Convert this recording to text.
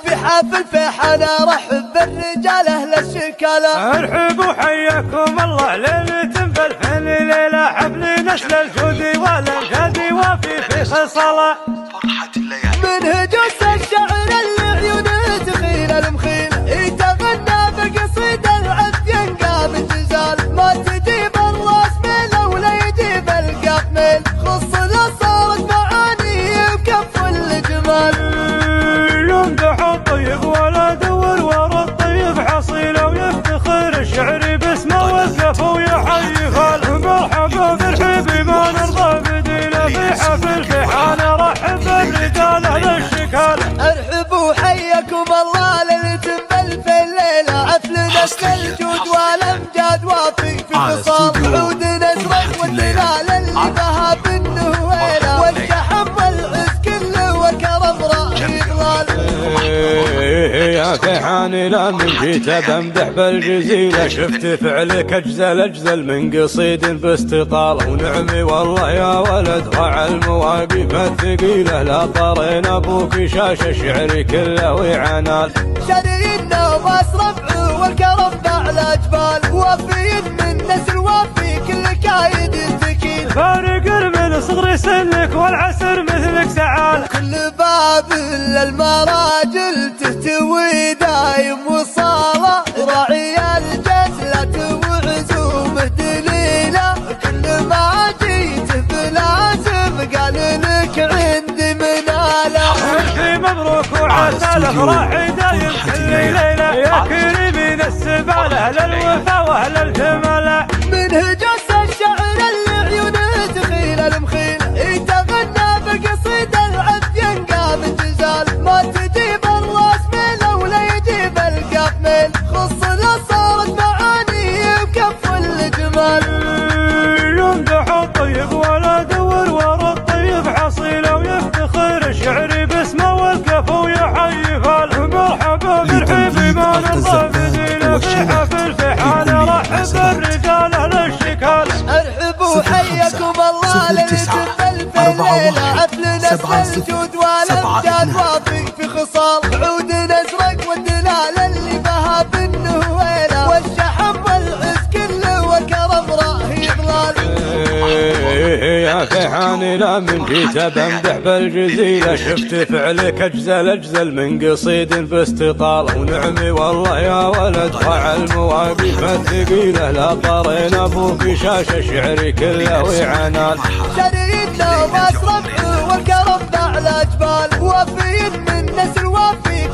في حفل فيحان ارحب بالرجال اهل الشكالة. ارحبوا حياكم الله ليلة بالحين ليلة حفل نسل الجود والامجاد وفي خصالة فرحة الليالي من هجوس الشعر اللي عيونه تخيل المخيل يتغنى بقصيد العذب ينقى بالجزال ما تجيب الراس ميل ولا يجيب القاف ميل خص له صارت معاني وكف الجمال يمدح الطيب ولا دور ورا الطيب حصيله ويفتخر الشعر باسمه وقف ويحيي خاله مرحبا بالحبيب ما نرضى بديله في حفل فيحان رحب بالرجال اهل الشكاله. ارحبوا حياكم الله ليلة بالفي الليلة عفل نسل الجود والامجاد وفي خصال عود نزرق والدلال اللي بها بالنهويلة والشحم والعز كله وكرم راعي ظلال. يا فيحان لا من جيت بمدح بالجزيلة شفت فعلك اجزل من قصيد باستطالة ونعمي والله يا ولد ضاع المواقف الثقيلة لا طرين ابوك شاشه شعري كله وعنال شرينا ومصرف والكرم على جبال وفي من نسل وفي كل كايد ثقيل فارق من صغر سنك والعسر مثلك سعال كل باب للمراجل تهتوي دايم وصالة راعي الجزلة وعزومه دليلة كل ما جيت بلازم قال لك عندي منالة مبروك وعسى الافراح دايم كل ليلة يا كريمين السبال اهل الوفا واهل الجمال من هجوس الشعر اللي عيونه تخيل المخيل يتغنى بقصيد العذب ينقى بالجزال ما تجيب الراس ميل ولا يجيب القاف ميل خص له صارت معاني وكف الجمال يمدح الطيب ولا دور ورا الطيب حصيله ويفتخر الشعر باسمه والكف ويحيي خاله مرحبا بالحبيب ما نرضى بديله في حفل فيحان رحب بالرجال اهل الشكاله. ارحبوا حياكم الله ليلة بالفي الليلة عفل نسل الجود والامجاد وفي خصال عود نزرق والدلال اللي بها بالنهويلة والشحم والعز كله وكرم راهي ظلال. يا فيحان لا من جيت بمدح بالجزيلة شفت فعلك اجزل من قصيد باستطالة ونعمي والله يا ولد ضاع المواقف الثقيلة لا طرين ابوك شاشه شعري كله وعنال شرينا ومصرف والكرم على جبال وفي من نسل وفي